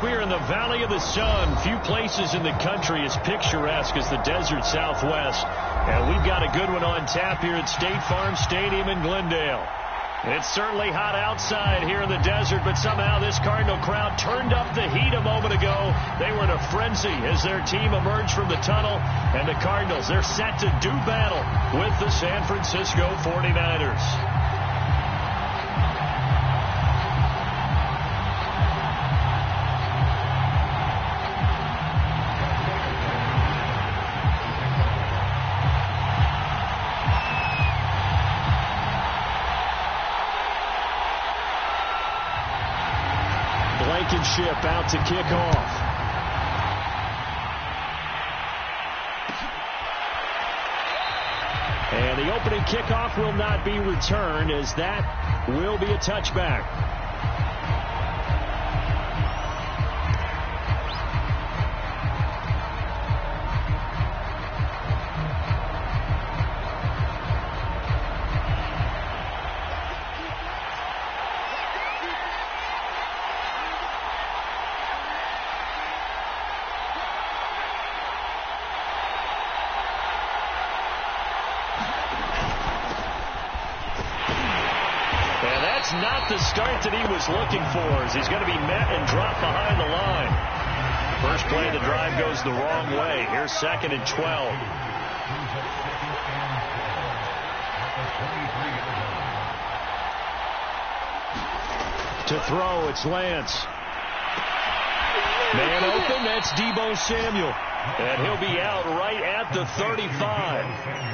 We're in the Valley of the Sun. Few places in the country as picturesque as the desert Southwest. And we've got a good one on tap here at State Farm Stadium in Glendale. It's certainly hot outside here in the desert, but somehow this Cardinal crowd turned up the heat a moment ago. They were in a frenzy as their team emerged from the tunnel. And the Cardinals, they're set to do battle with the San Francisco 49ers. Blankenship out to kick off. And the opening kickoff will not be returned, as that will be a touchback. Not the start that he was looking for, as he's going to be met and dropped behind the line. First play of the drive goes the wrong way. Here's 2nd and 12. To throw, it's Lance. Man open, that's Deebo Samuel. And he'll be out right at the 35.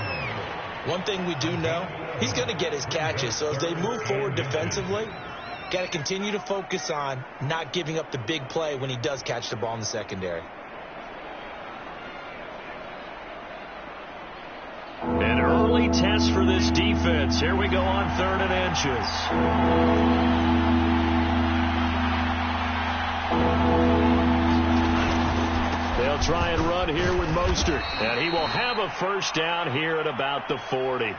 One thing we do know, he's going to get his catches. So as they move forward defensively, got to continue to focus on not giving up the big play when he does catch the ball in the secondary. An early test for this defense. Here we go on 3rd and inches. They'll try and run here with Mostert, and he will have a first down here at about the 40.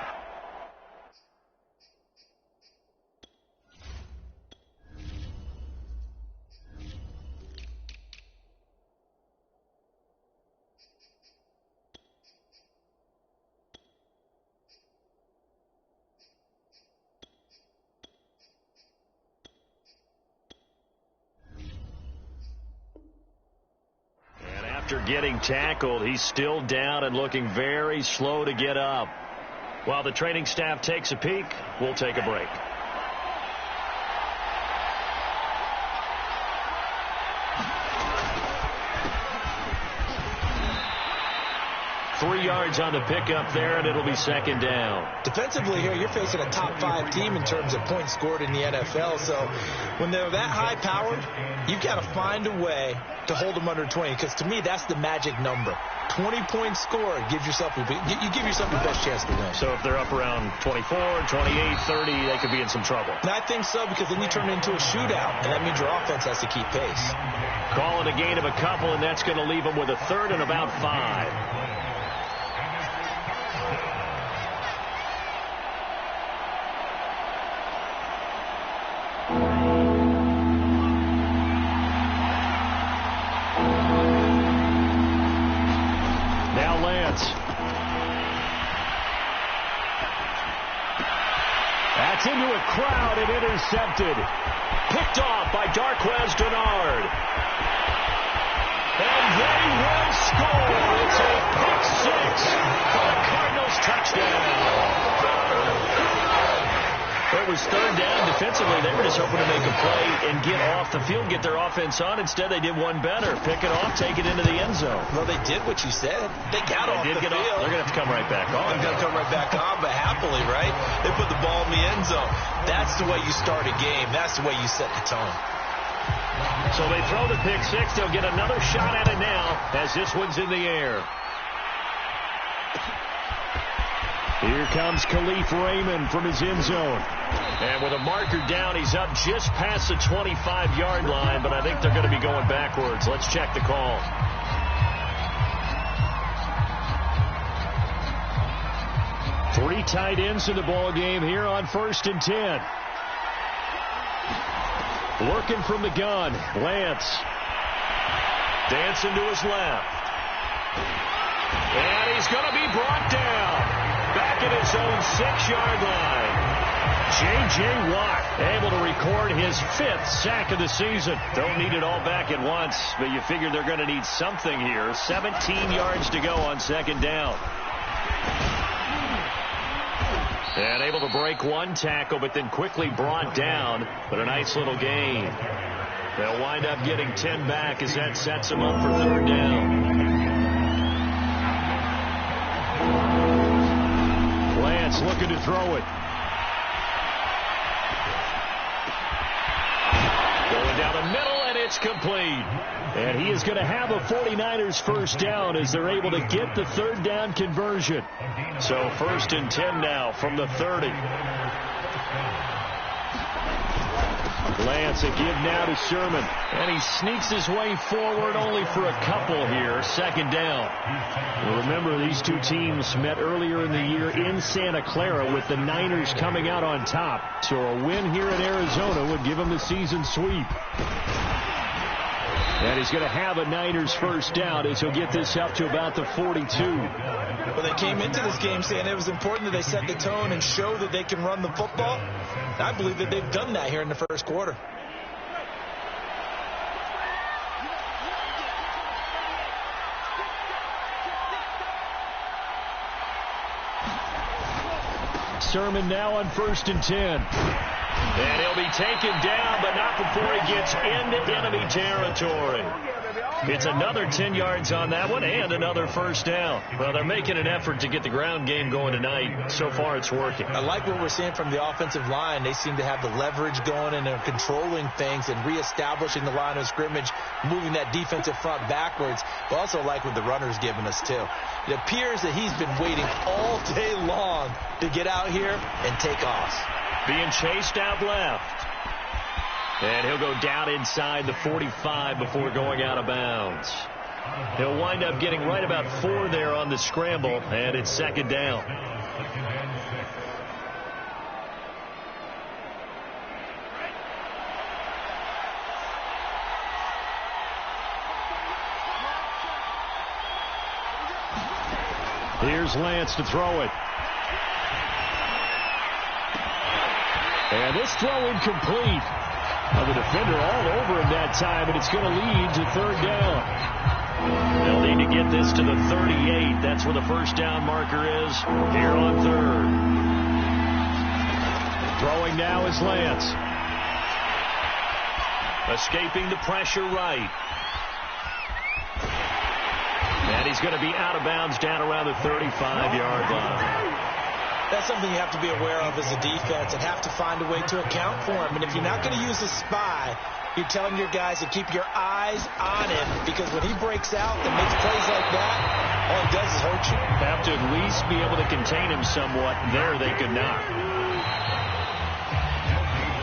After getting tackled, he's still down and looking very slow to get up. While the training staff takes a peek, we'll take a break. Three yards on the pickup there, and it'll be 2nd down. Defensively here, you're facing a top 5 team in terms of points scored in the NFL. So when they're that high-powered, you've got to find a way to hold them under 20, because to me, that's the magic number. 20 points scored gives yourself you give yourself the best chance to win. So if they're up around 24, 28, 30, they could be in some trouble. And I think so, because then you turn it into a shootout, and that means your offense has to keep pace. Call it a gain of a couple, and that's going to leave them with a 3rd and about 5. That's into a crowd and intercepted. Picked off by Darquez Dennard. And they will score. It's a pick 6 for the Cardinals touchdown. It was 3rd down. Defensively, they were just hoping to make a play and get off the field, get their offense on. Instead, they did one better. Pick it off, take it into the end zone. Well, they did what you said. They got off the field. They're going to have to come right back on. They're going to come right back on, but happily, right? They put the ball in the end zone. That's the way you start a game. That's the way you set the tone. So they throw the pick 6. They'll get another shot at it now as this one's in the air. Here comes Khalif Raymond from his end zone. And with a marker down, he's up just past the 25-yard line, but I think they're going to be going backwards. Let's check the call. Three tight ends in the ball game here on 1st and 10. Working from the gun, Lance. Dancing to his left. And he's going to be brought down. Back at his own 6-yard line. J.J. Watt able to record his 5th sack of the season. Don't need it all back at once, but you figure they're going to need something here. 17 yards to go on 2nd down. And able to break one tackle, but then quickly brought down. But a nice little gain. They'll wind up getting 10 back as that sets them up for 3rd down. Lance looking to throw it. Going down the middle, and it's complete. And he is going to have a 49ers 1st down as they're able to get the 3rd down conversion. So 1st and 10 now from the 30. Lance a give now to Sherman. And he sneaks his way forward only for a couple here. 2nd down. Well, remember, these two teams met earlier in the year in Santa Clara with the Niners coming out on top. So a win here in Arizona would give them the season sweep. And he's going to have a Niners 1st down as he'll get this up to about the 42. Well, they came into this game saying it was important that they set the tone and show that they can run the football. I believe that they've done that here in the 1st quarter. Sermon now on 1st and 10. And he'll be taken down, but not before he gets into enemy territory. It's another 10 yards on that one and another 1st down. Well, they're making an effort to get the ground game going tonight. So far, it's working. I like what we're seeing from the offensive line. They seem to have the leverage going, and they're controlling things and reestablishing the line of scrimmage, moving that defensive front backwards. But also like what the runner's giving us, too. It appears that he's been waiting all day long to get out here and take off. Being chased out left. And he'll go down inside the 45 before going out of bounds. He'll wind up getting right about 4 there on the scramble, and it's 2nd down. Here's Lance to throw it. And this throw incomplete. The defender all over him that time, and it's going to lead to 3rd down. They'll need to get this to the 38. That's where the 1st down marker is here on 3rd. Throwing now is Lance. Escaping the pressure right. And he's going to be out of bounds down around the 35-yard line. That's something you have to be aware of as a defense and have to find a way to account for him. And if you're not going to use a spy, you're telling your guys to keep your eyes on him, because when he breaks out and makes plays like that, all he does is hurt you. Have to at least be able to contain him somewhat. There they could not.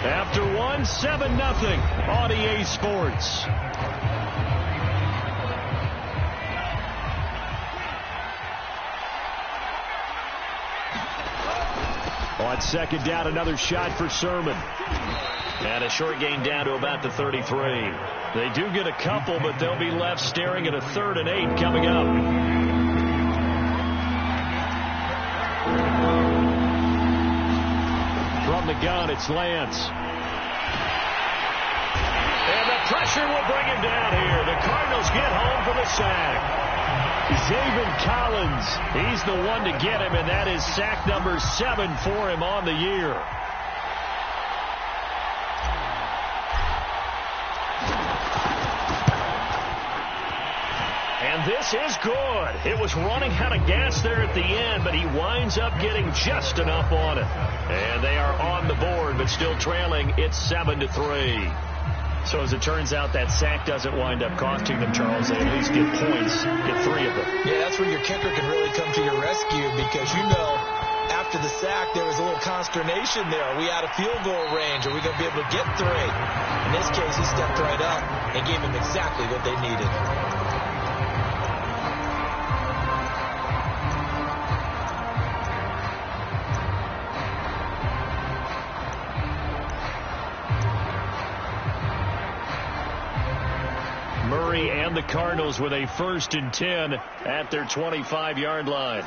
After 7-0 on EA Sports. On 2nd down, another shot for Sermon. And a short gain down to about the 33. They do get a couple, but they'll be left staring at a 3rd and 8 coming up. From the gun, it's Lance. And the pressure will bring him down here. The Cardinals get home for the sack. Zaven Collins, he's the one to get him, and that is sack number 7 for him on the year. And this is good. It was running out of gas there at the end, but he winds up getting just enough on it. And they are on the board, but still trailing. It's 7-3. So as it turns out, that sack doesn't wind up costing them, Charles. They at least get points, get 3 of them. Yeah, that's where your kicker can really come to your rescue, because you know after the sack there was a little consternation there. Are we out of field goal range? Are we going to be able to get 3? In this case, he stepped right up and gave them exactly what they needed. Murray and the Cardinals with a 1st and 10 at their 25-yard line.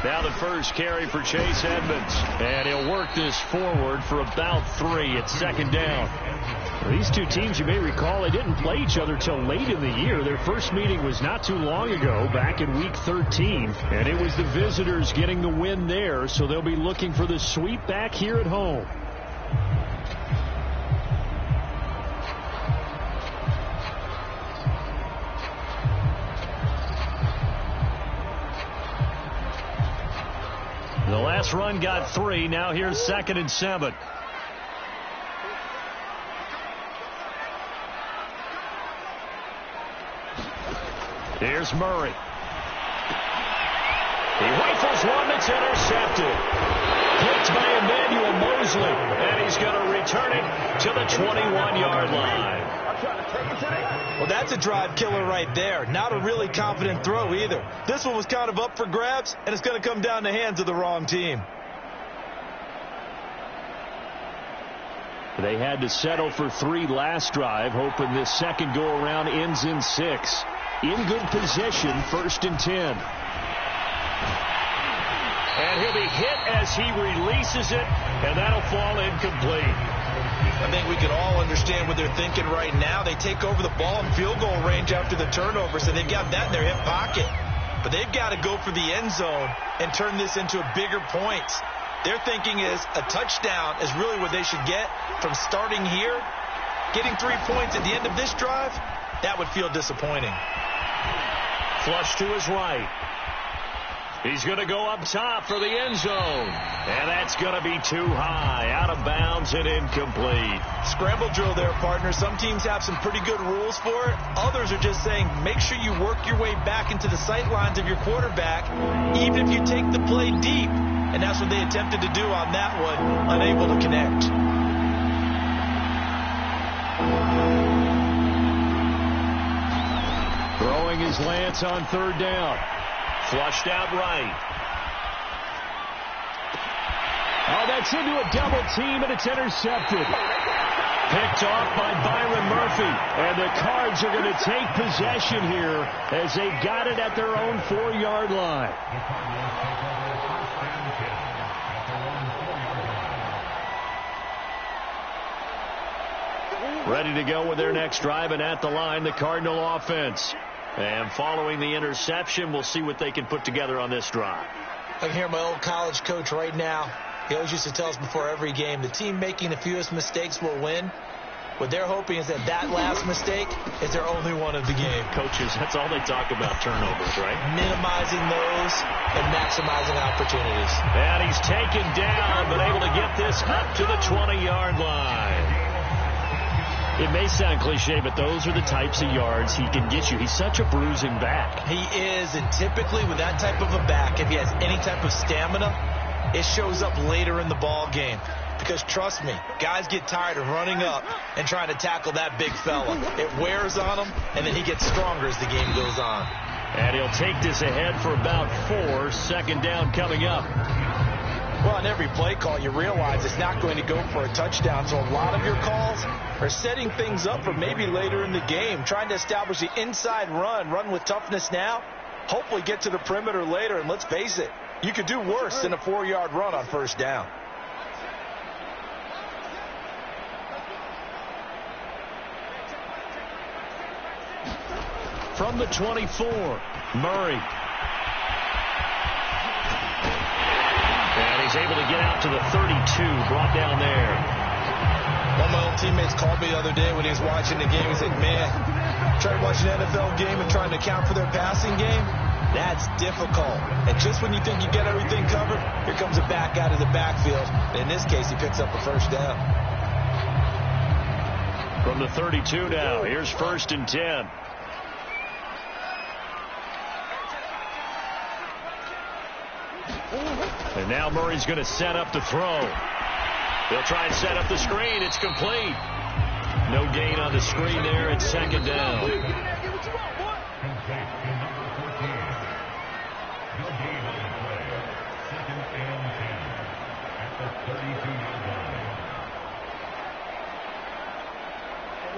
Now the first carry for Chase Edmonds. And he'll work this forward for about 3 at 2nd down. These two teams, you may recall, they didn't play each other till late in the year. Their first meeting was not too long ago, back in Week 13. And it was the visitors getting the win there, so they'll be looking for the sweep back here at home. The last run got 3. Now here's 2nd and 7. Here's Murray. He rifles one that's intercepted. Picked by Emmanuel Mosley, and he's going to return it to the 21-yard line. Well, that's a drive killer right there. Not a really confident throw either. This one was kind of up for grabs, and it's going to come down the hands of the wrong team. They had to settle for 3 last drive, hoping this second go-around ends in 6. In good position, 1st and 10. And he'll be hit as he releases it, and that'll fall incomplete. I think we can all understand what they're thinking right now. They take over the ball in field goal range after the turnover, so they've got that in their hip pocket. But they've got to go for the end zone and turn this into a bigger point. Their thinking is a touchdown is really what they should get from starting here. Getting 3 points at the end of this drive, that would feel disappointing. Flush to his right. He's going to go up top for the end zone. And that's going to be too high. Out of bounds and incomplete. Scramble drill there, partner. Some teams have some pretty good rules for it. Others are just saying make sure you work your way back into the sight lines of your quarterback, even if you take the play deep. And that's what they attempted to do on that one, unable to connect. Throwing his Lance on 3rd down. Flushed out right. Oh, that's into a double team, and it's intercepted. Picked off by Byron Murphy. And the Cards are going to take possession here as they got it at their own 4-yard line. Ready to go with their next drive, and at the line, the Cardinal offense. And following the interception, we'll see what they can put together on this drive. I can hear my old college coach right now. He always used to tell us before every game, the team making the fewest mistakes will win. What they're hoping is that that last mistake is their only one of the game. Coaches, that's all they talk about, turnovers, right? Minimizing those and maximizing opportunities. And he's taken down, but able to get this up to the 20-yard line. It may sound cliche, but those are the types of yards he can get you. He's such a bruising back. He is, and typically with that type of a back, if he has any type of stamina, it shows up later in the ball game. Because trust me, guys get tired of running up and trying to tackle that big fella. It wears on him, and then he gets stronger as the game goes on. And he'll take this ahead for about 4. 2nd down coming up. Well, on every play call, you realize it's not going to go for a touchdown. So a lot of your calls are setting things up for maybe later in the game, trying to establish the inside run with toughness now, hopefully get to the perimeter later. And let's face it, you could do worse than a 4-yard run on 1st down. From the 24, Murray. And he's able to get out to the 32, brought down there. One of my old teammates called me the other day when he was watching the game. He said, man, trying to watch an NFL game and trying to account for their passing game, that's difficult. And just when you think you get everything covered, here comes a back out of the backfield. And in this case, he picks up a 1st down. From the 32 now, here's 1st and 10. And now Murray's going to set up the throw. They'll try and set up the screen. It's complete. No gain on the screen there. It's 2nd down.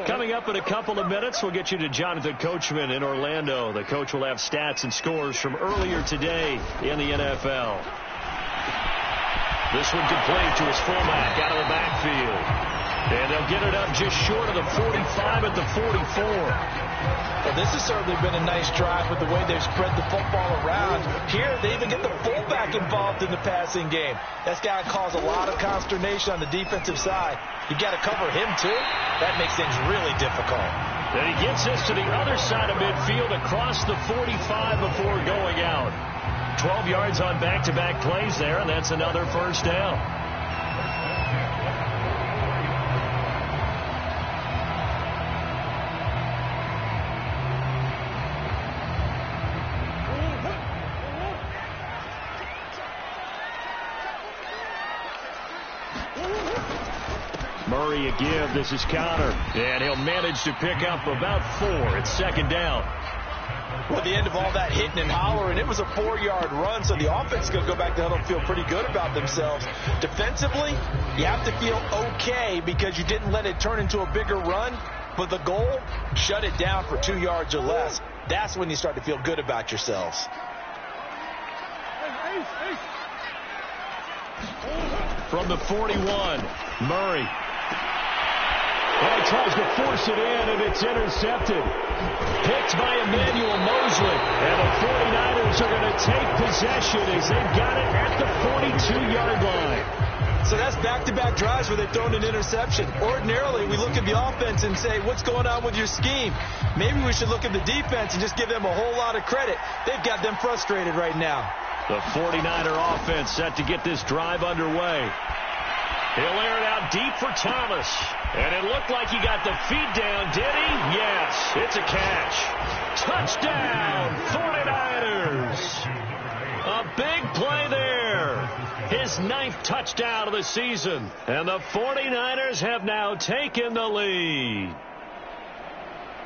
Coming Coming up in a couple of minutes, we'll get you to Jonathan Coachman in Orlando. The coach will have stats and scores from earlier today in the NFL. This one complete to his fullback out of the backfield. And they'll get it up just short of the 45 at the 44. Well, this has certainly been a nice drive with the way they've spread the football around. Here, they even get the fullback involved in the passing game. That's got to cause a lot of consternation on the defensive side. You got to cover him, too. That makes things really difficult. And he gets us to the other side of midfield across the 45 before going out. 12 yards on back-to-back plays there, and that's another first down. Murray a give. This is Connor. And he'll manage to pick up about 4. It's second down. Well, at the end of all that hitting and hollering, it was a 4-yard run, so the offense is going to go back to huddle and feel pretty good about themselves. Defensively, you have to feel okay because you didn't let it turn into a bigger run. But the goal, shut it down for 2 yards or less. That's when you start to feel good about yourselves. From the 41, Murray. Well, he tries to force it in, and it's intercepted. Picked by Emmanuel Mosley. And the 49ers are going to take possession as they've got it at the 42-yard line. So that's back-to-back drives where they've thrown an interception. Ordinarily, we look at the offense and say, what's going on with your scheme? Maybe we should look at the defense and just give them a whole lot of credit. They've got them frustrated right now. The 49er offense set to get this drive underway. He'll air it out deep for Thomas. And it looked like he got the feet down, did he? Yes, it's a catch. Touchdown, 49ers. A big play there. His 9th touchdown of the season. And the 49ers have now taken the lead.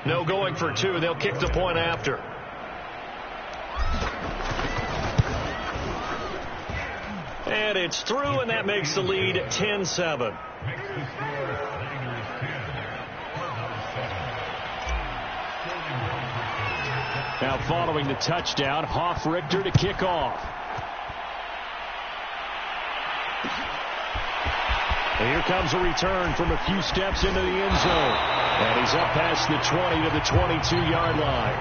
No going for 2. They'll kick the point after. And it's through, and that makes the lead 10-7. Now following the touchdown, Hofrichter to kick off. And here comes a return from a few steps into the end zone. And he's up past the 20 to the 22-yard line.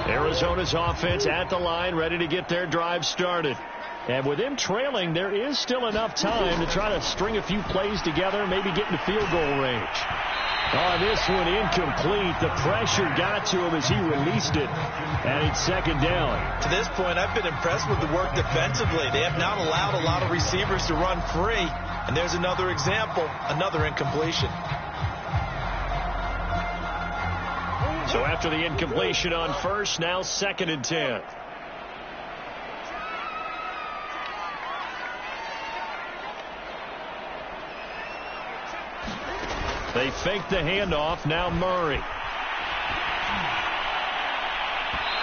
Arizona's offense at the line, ready to get their drive started. And with them trailing, there is still enough time to try to string a few plays together, maybe get into field goal range. Oh, this one incomplete. The pressure got to him as he released it. And it's second down. To this point, I've been impressed with the work defensively. They have not allowed a lot of receivers to run free. And there's another example, another incompletion. So after the incompletion on first, now 2nd and 10. They fake the handoff. Now Murray.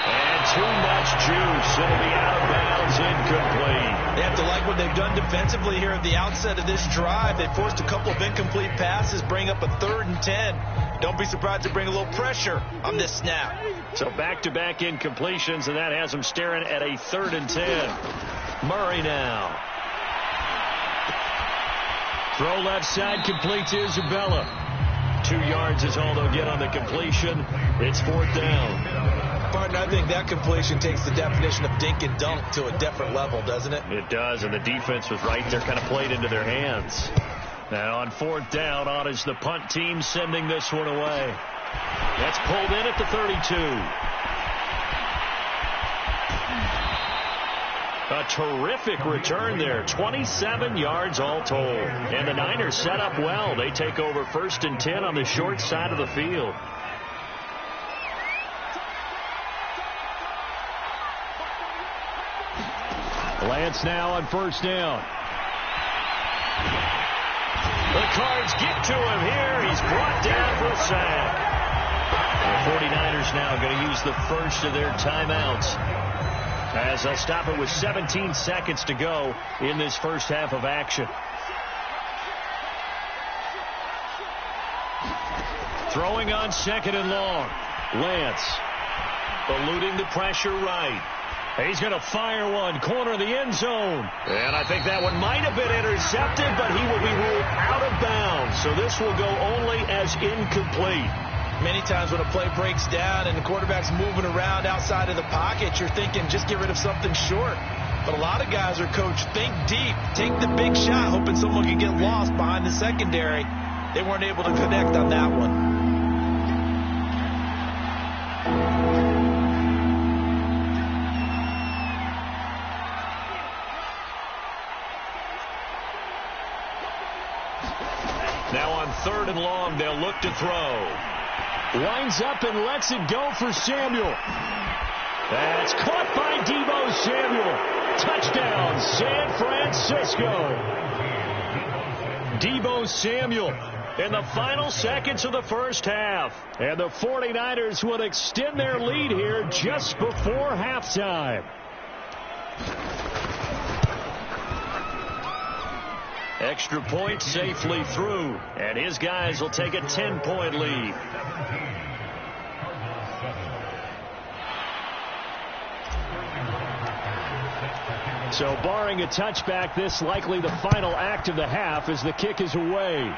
And too much juice. It'll be out of bounds, incomplete. They have to like what they've done defensively here at the outset of this drive. They forced a couple of incomplete passes, bring up a 3rd and 10. Don't be surprised to bring a little pressure on this snap. So back-to-back incompletions, and that has them staring at a 3rd and 10. Murray now. Throw left side, complete to Isabella. 2 yards is all they'll get on the completion. It's 4th down. Partner, I think that completion takes the definition of dink and dunk to a different level, doesn't it? It does, and the defense was right there, kind of played into their hands. Now on 4th down, on is the punt team sending this one away. That's pulled in at the 32. A terrific return there. 27 yards all told. And the Niners set up well. They take over 1st and 10 on the short side of the field. Lance now on 1st down. The Cards get to him here. He's brought down for a sack. now going to use the first of their timeouts, as they'll stop it with 17 seconds to go in this first half of action. Throwing on second and long. Lance eluding the pressure right. He's going to fire one, corner of the end zone. And I think that one might have been intercepted, but he will be ruled out of bounds. So this will go only as incomplete. Many times when a play breaks down and the quarterback's moving around outside of the pocket, you're thinking just get rid of something short. But a lot of guys are coached, think deep, take the big shot, hoping someone can get lost behind the secondary. They weren't able to connect on that one. Now on third and long, they'll look to throw. Winds up and lets it go for Samuel. That's caught by Deebo Samuel. Touchdown, San Francisco. Deebo Samuel in the final seconds of the first half. And the 49ers will extend their lead here just before halftime. Extra point safely through, and his guys will take a 10-point lead. So barring a touchback, this likely the final act of the half as the kick is away.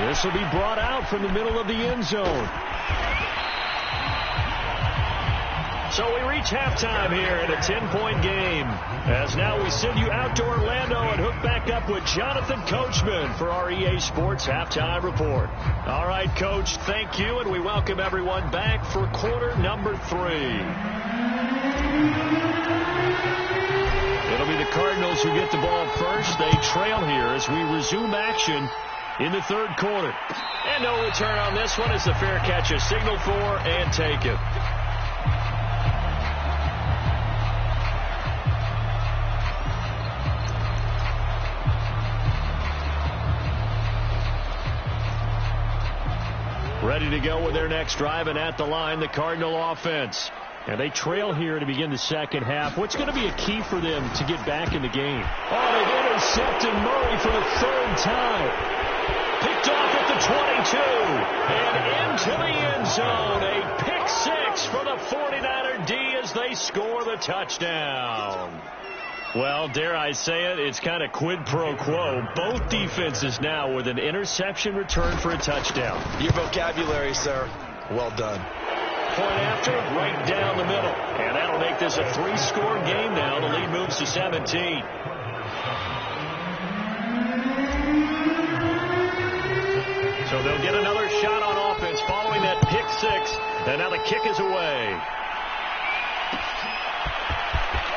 This will be brought out from the middle of the end zone. So we reach halftime here in a 10-point game. As now we send you out to Orlando and hook back up with Jonathan Coachman for our EA Sports Halftime Report. All right, Coach, thank you, and we welcome everyone back for quarter number 3. It'll be the Cardinals who get the ball first. They trail here as we resume action in the third quarter. And no return on this one as the fair catch is signaled for and taken. Ready to go with their next drive, and at the line, the Cardinal offense. And they trail here to begin the second half. What's going to be a key for them to get back in the game? Oh, they've intercepted Murray for the third time. Picked off at the 22. And into the end zone. A pick six for the 49er D as they score the touchdown. Well, dare I say it, it's kind of quid pro quo. Both defenses now with an interception return for a touchdown. Your vocabulary, sir. Well done. Point after, right down the middle. And that'll make this a 3-score game now. The lead moves to 17. So they'll get another shot on offense following that pick six. And now the kick is away.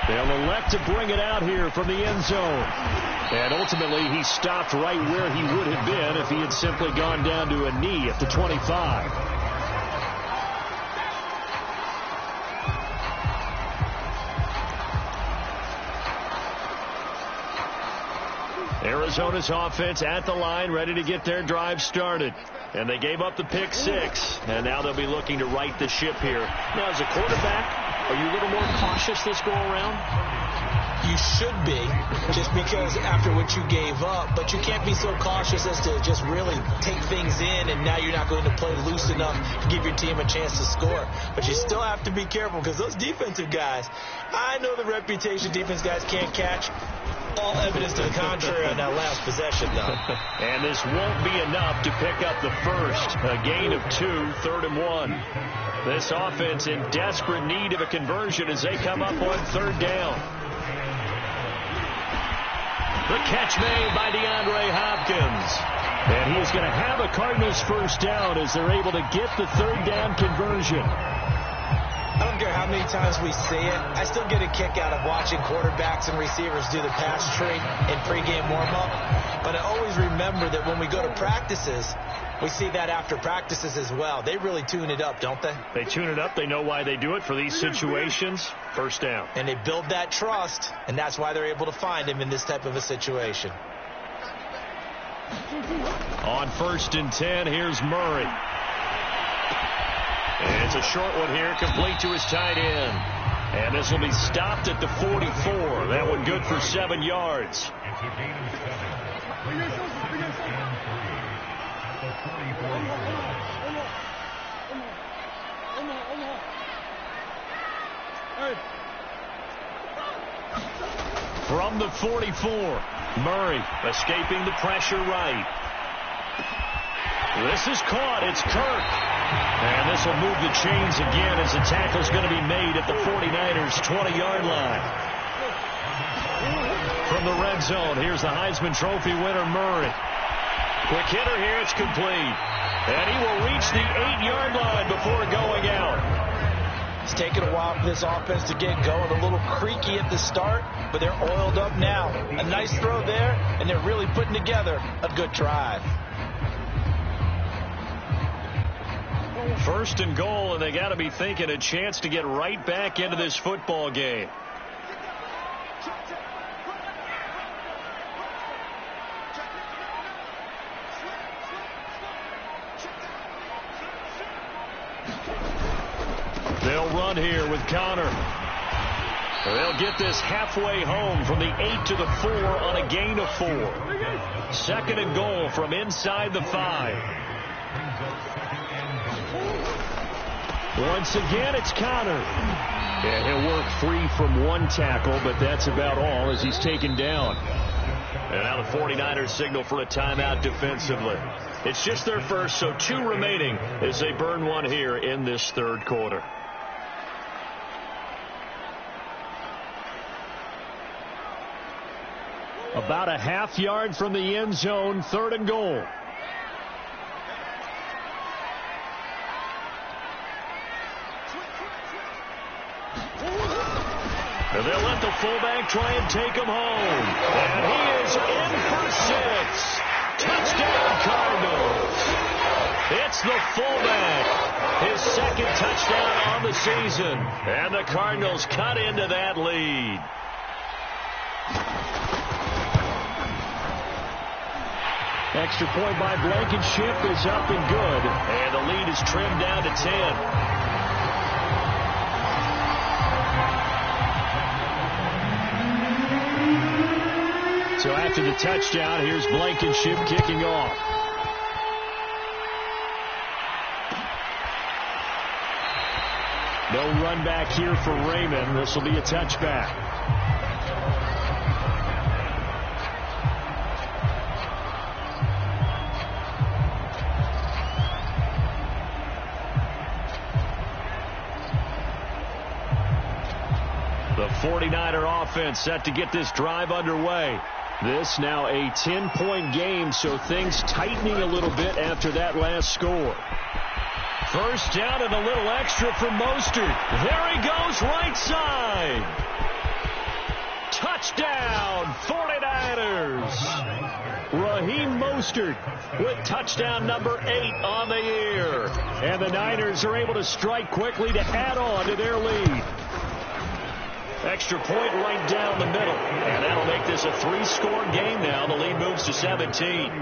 They'll elect to bring it out here from the end zone. And ultimately, he stopped right where he would have been if he had simply gone down to a knee at the 25. Arizona's offense at the line, ready to get their drive started. And they gave up the pick six, and now they'll be looking to right the ship here. Now, as a quarterback, are you a little more cautious this go around? You should be, just because after what you gave up, but you can't be so cautious as to just really take things in, and now you're not going to play loose enough to give your team a chance to score. But you still have to be careful, because those defensive guys, I know the reputation defense guys can't catch. All evidence to the contrary on that last possession, though. And this won't be enough to pick up the first. A gain of 2, 3rd and 1. This offense in desperate need of a conversion as they come up on 3rd down. The catch made by DeAndre Hopkins. And he's going to have a Cardinals first down as they're able to get the 3rd down conversion. I don't care how many times we see it. I still get a kick out of watching quarterbacks and receivers do the pass tree in pregame warm-up. But I always remember that when we go to practices, we see that after practices as well. They really tune it up, don't they? They tune it up. They know why they do it for these situations. First down. And they build that trust, and that's why they're able to find him in this type of a situation. On 1st and 10, here's Murray. And it's a short one here, complete to his tight end. And this will be stopped at the 44. That one good for 7 yards. It's a gain of 7. From the 44, Murray escaping the pressure right. This is caught. It's Kirk. And this will move the chains again as the tackle's going to be made at the 49ers' 20-yard line. From the red zone, here's the Heisman Trophy winner, Murray. Quick hitter here. It's complete. And he will reach the 8-yard line before going out. It's taken a while for this offense to get going. A little creaky at the start, but they're oiled up now. A nice throw there, and they're really putting together a good drive. First and goal, and they got to be thinking a chance to get right back into this football game. They'll run here with Connor. They'll get this halfway home from the 8 to the 4 on a gain of 4. Second and goal from inside the 5. Once again, it's Connor. And he'll work free from one tackle, but that's about all as he's taken down. And now the 49ers signal for a timeout defensively. It's just their first, so 2 remaining as they burn one here in this third quarter. About a half yard from the end zone, third and goal. And they'll let the fullback try and take him home. And he is in for 6. Touchdown, Cardinals. It's the fullback. His second touchdown on the season. And the Cardinals cut into that lead. Extra point by Blankenship is up and good. And the lead is trimmed down to 10. So after the touchdown, here's Blankenship kicking off. No run back here for Raymond. This will be a touchback. The 49er offense set to get this drive underway. This now a 10-point game, so things tightening a little bit after that last score. First down and a little extra for Mostert. There he goes, right side. Touchdown, 49ers. Raheem Mostert with touchdown number 8 on the year. And the Niners are able to strike quickly to add on to their lead. Extra point right down the middle. And that'll make this a 3-score game now. The lead moves to 17.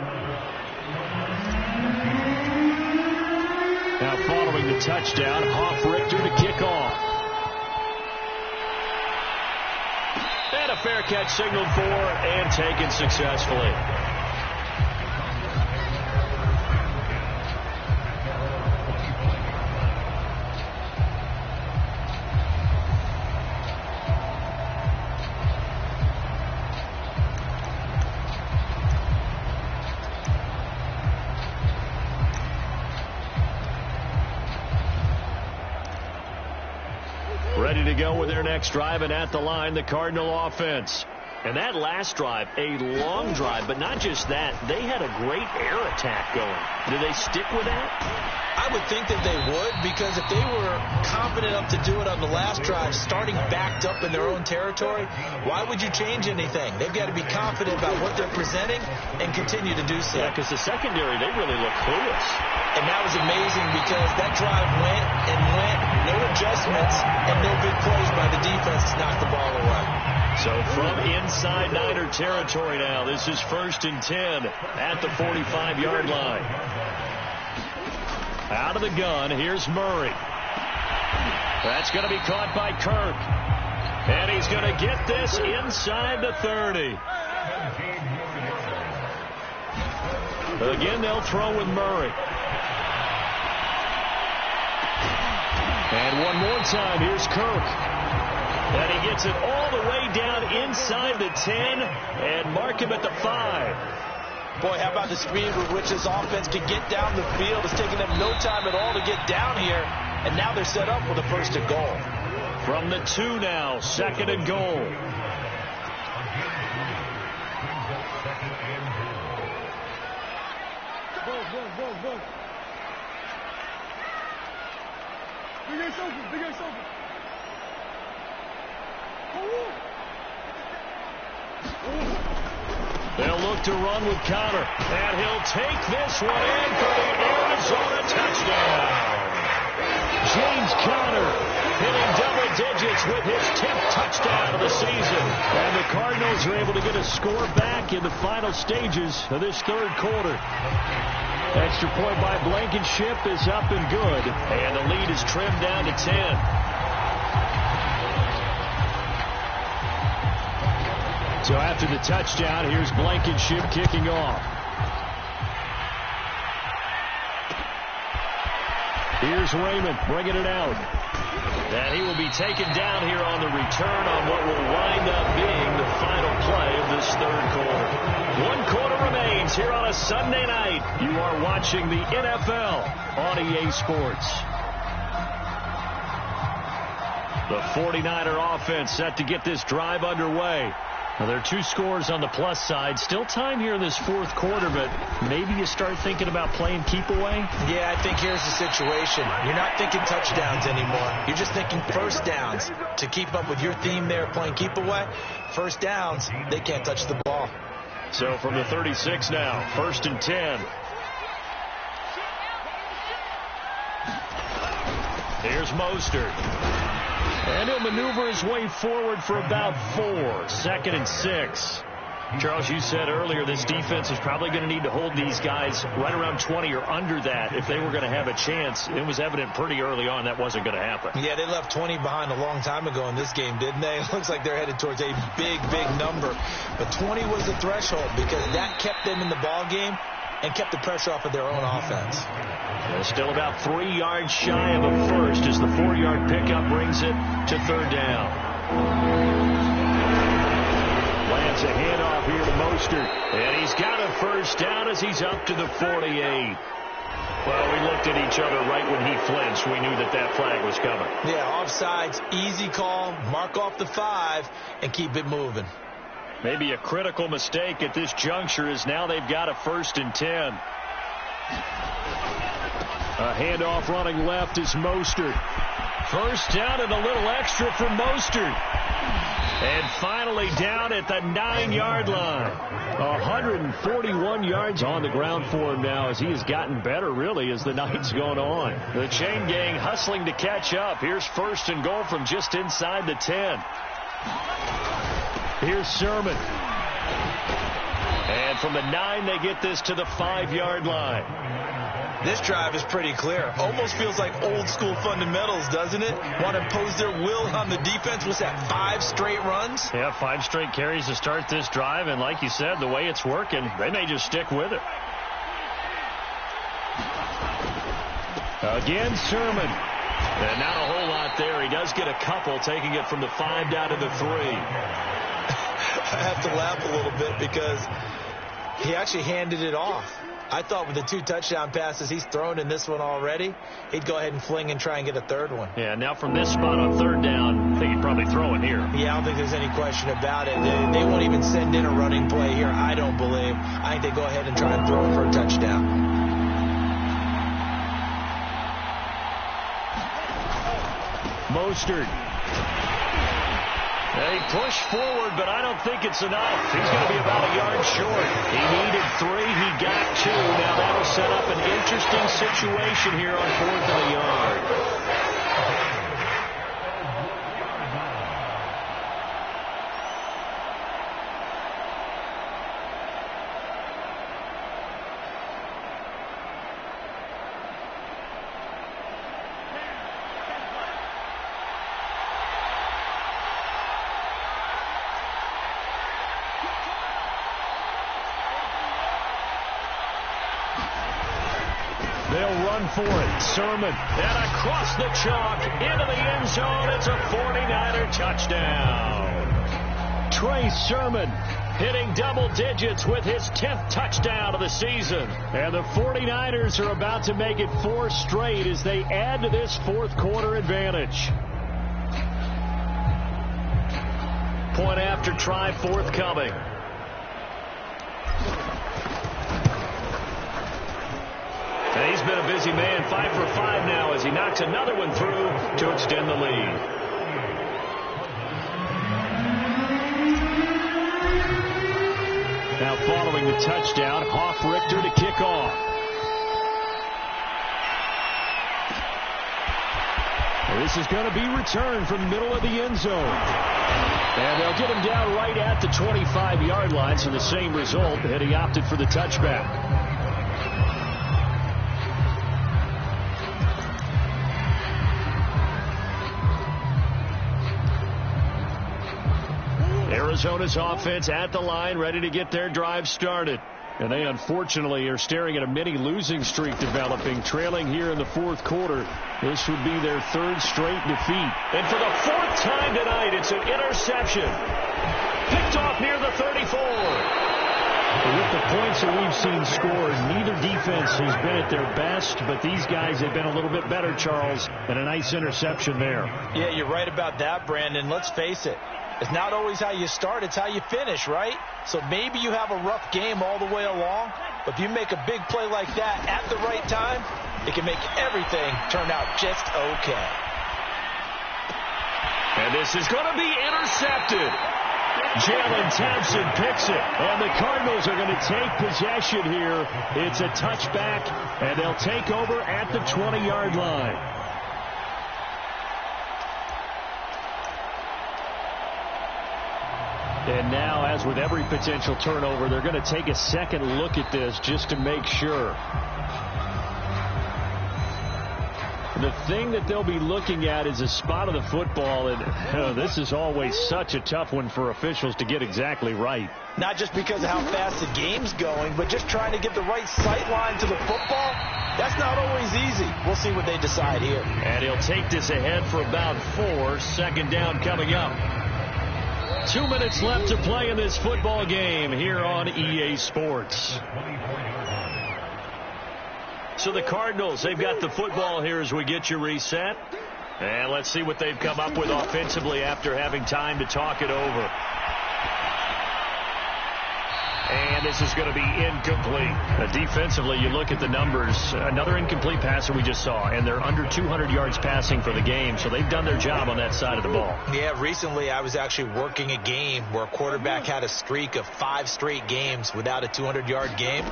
Now following the touchdown, Hoff-Richter to kick off. And a fair catch signaled for and taken successfully. Ready to go with their next drive, and at the line, the Cardinal offense. And that last drive, a long drive, but not just that. They had a great air attack going. Do they stick with that? I would think that they would, because if they were confident enough to do it on the last drive, starting backed up in their own territory, why would you change anything? They've got to be confident about what they're presenting and continue to do so. Yeah, because the secondary, they really look clueless. And that was amazing because that drive went and went, no adjustments, and no big plays by the defense to knock the ball away. So from inside Niner territory now, this is 1st and 10 at the 45-yard line. Out of the gun, here's Murray. That's going to be caught by Kirk. And he's going to get this inside the 30. Again, they'll throw with Murray. And one more time, here's Kirk. And he gets it all the way down inside the 10 and mark him at the 5. Boy, how about the speed with which this offense can get down the field? It's taking them no time at all to get down here, and now they're set up with a first and goal. From the 2 now, second and goal. Go. Big ass open. They'll look to run with Connor, and he'll take this one in for the Arizona touchdown. James Conner hitting double digits with his 10th touchdown of the season. And the Cardinals are able to get a score back in the final stages of this third quarter. Extra point by Blankenship is up and good, and the lead is trimmed down to 10. So after the touchdown, here's Blankenship kicking off. Here's Raymond bringing it out. And he will be taken down here on the return on what will wind up being the final play of this third quarter. 1 quarter remains here on a Sunday night. You are watching the NFL on EA Sports. The 49er offense set to get this drive underway. Now, there are 2 scores on the plus side. Still time here in this fourth quarter, but maybe you start thinking about playing keep away? Yeah, I think here's the situation. You're not thinking touchdowns anymore. You're just thinking first downs. To keep up with your theme there, playing keep away, first downs, they can't touch the ball. So from the 36 now, first and 10. Here's Mostert. And he'll maneuver his way forward for about 4. Second and 6. Charles, you said earlier this defense is probably going to need to hold these guys right around 20 or under that if they were going to have a chance. It was evident pretty early on that wasn't going to happen. Yeah, they left 20 behind a long time ago in this game, didn't they? It looks like they're headed towards a big number. But 20 was the threshold because that kept them in the ball game and kept the pressure off of their own offense. They're still about 3 yards shy of a first as the 4-yard pickup brings it to third down. Lands a handoff here to Mostert, and he's got a first down as he's up to the 48. Well, we looked at each other right when he flinched. We knew that that flag was coming. Yeah, offsides, easy call, mark off the 5, and keep it moving. Maybe a critical mistake at this juncture is now they've got a first and 10. A handoff running left is Mostert. First down and a little extra for Mostert. And finally down at the 9-yard line. 141 yards on the ground for him now as he has gotten better, really, as the night's gone on. The chain gang hustling to catch up. Here's first and goal from just inside the 10. Here's Sermon. And from the 9, they get this to the 5-yard line. This drive is pretty clear. Almost feels like old school fundamentals, doesn't it? Want to impose their will on the defense. What's that, 5 straight runs? Yeah, 5 straight carries to start this drive. And like you said, the way it's working, they may just stick with it. Again, Sermon. And not a whole lot there. He does get a couple, taking it from the 5 down to the 3. I have to laugh a little bit because he actually handed it off. I thought with the 2 touchdown passes he's thrown in this one already, he'd go ahead and fling and try and get a third one. Yeah, now from this spot on third down, I think he'd probably throw it here. Yeah, I don't think there's any question about it. They won't even send in a running play here, I don't believe. I think they go ahead and try and throw it for a touchdown. Mostert. They push forward, but I don't think it's enough. He's going to be about a yard short. He needed 3. He got 2. Now that'll set up an interesting situation here on 4th and a yard. for it. Sermon. And across the chalk into the end zone. It's a 49er touchdown. Trey Sermon hitting double digits with his 10th touchdown of the season. And the 49ers are about to make it 4 straight as they add to this fourth quarter advantage. Point after try forthcoming. And he's been a busy man, 5 for 5 now as he knocks another one through to extend the lead. Now following the touchdown, Hoff-Richter to kick off. This is going to be returned from the middle of the end zone. And they'll get him down right at the 25-yard line, so the same result, and he opted for the touchback. Arizona's offense at the line, ready to get their drive started. And they unfortunately are staring at a mini losing streak developing, trailing here in the fourth quarter. This would be their 3rd straight defeat. And for the 4th time tonight, it's an interception. Picked off near the 34. With the points that we've seen scored, neither defense has been at their best, but these guys have been a little bit better, Charles, and a nice interception there. Yeah, you're right about that, Brandon. Let's face it. It's not always how you start, it's how you finish, right? So maybe you have a rough game all the way along, but if you make a big play like that at the right time, it can make everything turn out just okay. And this is going to be intercepted. Jalen Thompson picks it, and the Cardinals are going to take possession here. It's a touchback, and they'll take over at the 20-yard line. And now, as with every potential turnover, they're going to take a second look at this just to make sure. The thing that they'll be looking at is a spot of the football, and this is always such a tough one for officials to get exactly right. Not just because of how fast the game's going, but just trying to get the right sight line to the football. That's not always easy. We'll see what they decide here. And he'll take this ahead for about 4. Second down coming up. 2 minutes left to play in this football game here on EA Sports. So the Cardinals, they've got the football here as we get you reset. And let's see what they've come up with offensively after having time to talk it over. And this is going to be incomplete. Defensively, you look at the numbers. Another incomplete passer we just saw, and they're under 200 yards passing for the game, so they've done their job on that side of the ball. Yeah, recently I was actually working a game where a quarterback had a streak of 5 straight games without a 200-yard game,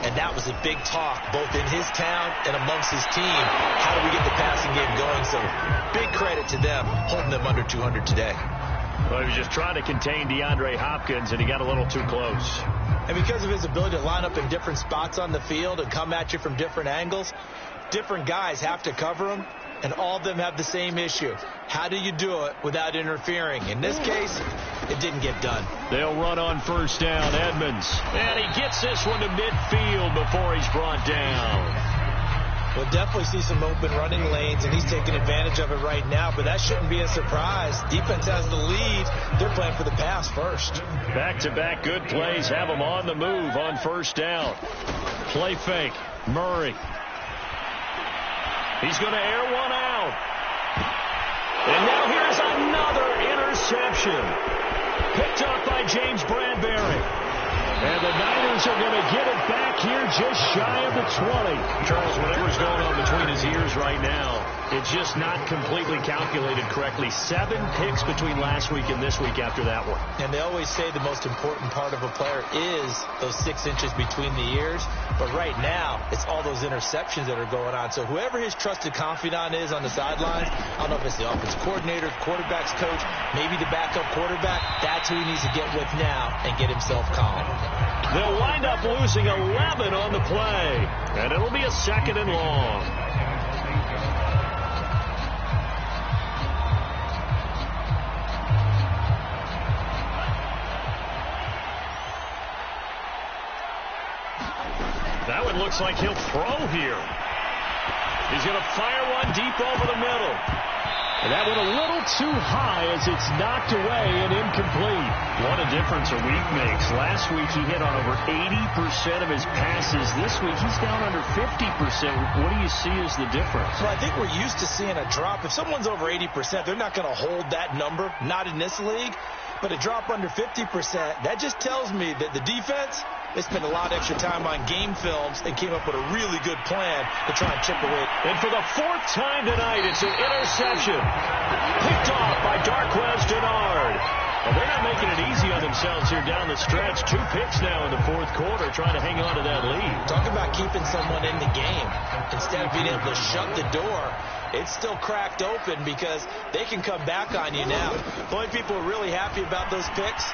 and that was a big talk both in his town and amongst his team. How do we get the passing game going? So big credit to them holding them under 200 today. Well, he was just trying to contain DeAndre Hopkins, and he got a little too close. And because of his ability to line up in different spots on the field and come at you from different angles, different guys have to cover him, and all of them have the same issue. How do you do it without interfering? In this case, it didn't get done. They'll run on first down, Edmonds. And he gets this one to midfield before he's brought down. We'll definitely see some open running lanes, and he's taking advantage of it right now, but that shouldn't be a surprise. Defense has the lead. They're playing for the pass first. Back-to-back good plays have him on the move on first down. Play fake. Murray. He's going to air one out. And now here's another interception. Picked up by James Bradbury. And the Niners are going to get it back here just shy of the 20. Charles, whatever's going on between his ears right now, it's just not completely calculated correctly. 7 picks between last week and this week after that one. And they always say the most important part of a player is those 6 inches between the ears. But right now, it's all those interceptions that are going on. So whoever his trusted confidant is on the sidelines, I don't know if it's the offensive coordinator, the quarterback's coach, maybe the backup quarterback, that's who he needs to get with now and get himself calm. They'll wind up losing 11 on the play, and it'll be a 2nd and long. That one looks like he'll throw here. He's going to fire one deep over the middle. And that went a little too high as it's knocked away and incomplete. What a difference a week makes. Last week he hit on over 80% of his passes. This week he's down under 50%. What do you see as the difference? Well, I think we're used to seeing a drop. If someone's over 80%, they're not going to hold that number. Not in this league. But a drop under 50%, that just tells me that the defense, they spent a lot of extra time on game films and came up with a really good plan to try and chip away. And for the 4th time tonight, it's an interception. Picked off by Darquez Denard. Well, they're not making it easy on themselves here down the stretch. 2 picks now in the 4th quarter trying to hang on to that lead. Talk about keeping someone in the game. Instead of being able to shut the door, it's still cracked open because they can come back on you now. The only people who are really happy about those picks,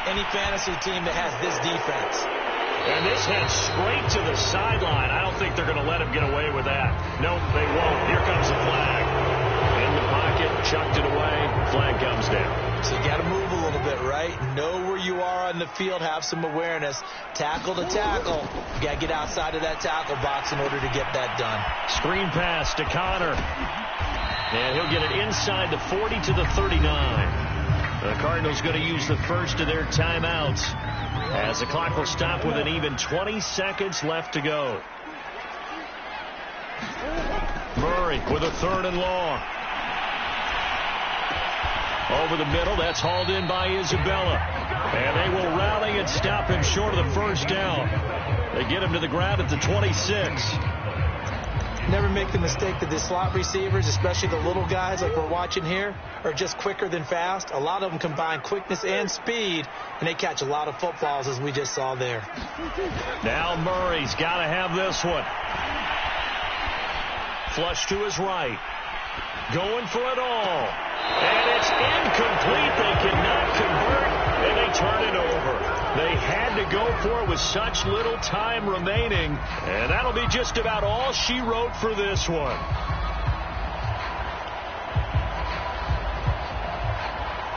any fantasy team that has this defense. And this head straight to the sideline. I don't think they're going to let him get away with that. Nope, they won't. Here comes the flag. In the pocket, chucked it away. Flag comes down. So you got to move a little bit, right? Know where you are on the field. Have some awareness. Tackle to tackle. You got to get outside of that tackle box in order to get that done. Screen pass to Connor. And he'll get it inside the 40 to the 39. The Cardinals going to use the first of their timeouts as the clock will stop with an even 20 seconds left to go. Murray with a 3rd and long. Over the middle, that's hauled in by Isabella. And they will rally and stop him short of the first down. They get him to the ground at the 26. Never make the mistake that the slot receivers, especially the little guys like we're watching here, are just quicker than fast. A lot of them combine quickness and speed, and they catch a lot of footballs, as we just saw there. Now Murray's got to have this one. Flush to his right. Going for it all. And it's incomplete. They cannot convert, and they turn it over. They had to go for it with such little time remaining, and that'll be just about all she wrote for this one.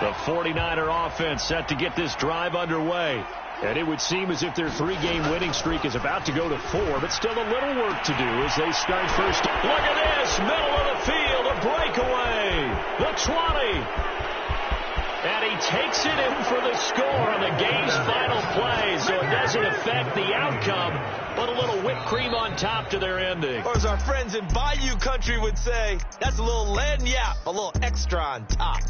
The 49er offense set to get this drive underway. And it would seem as if their 3-game winning streak is about to go to 4, but still a little work to do as they start first. Look at this, middle of the field, a breakaway. The 20. And he takes it in for the score on the game's final play, so it doesn't affect the outcome, but a little whipped cream on top to their ending. Or as our friends in Bayou Country would say, that's a little lagniappe, a little extra on top.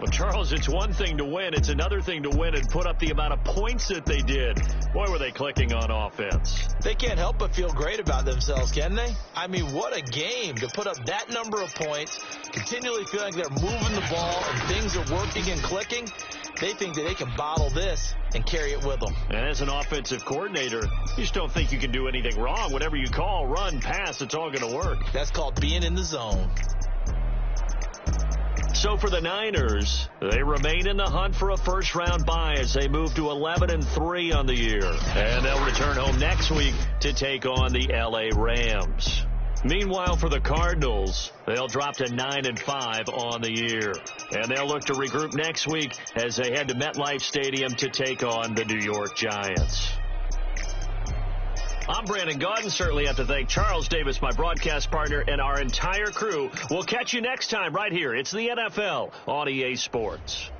Well, Charles, it's one thing to win. It's another thing to win and put up the amount of points that they did. Boy, were they clicking on offense. They can't help but feel great about themselves, can they? I mean, what a game to put up that number of points, continually feeling like they're moving the ball and things are working and clicking. They think that they can bottle this and carry it with them. And as an offensive coordinator, you just don't think you can do anything wrong. Whatever you call, run, pass, it's all going to work. That's called being in the zone. So for the Niners, they remain in the hunt for a first-round bye as they move to 11-3 on the year. And they'll return home next week to take on the L.A. Rams. Meanwhile, for the Cardinals, they'll drop to 9-5 on the year. And they'll look to regroup next week as they head to MetLife Stadium to take on the New York Giants. I'm Brandon Gaudin. Certainly have to thank Charles Davis, my broadcast partner, and our entire crew. We'll catch you next time right here. It's the NFL on EA Sports.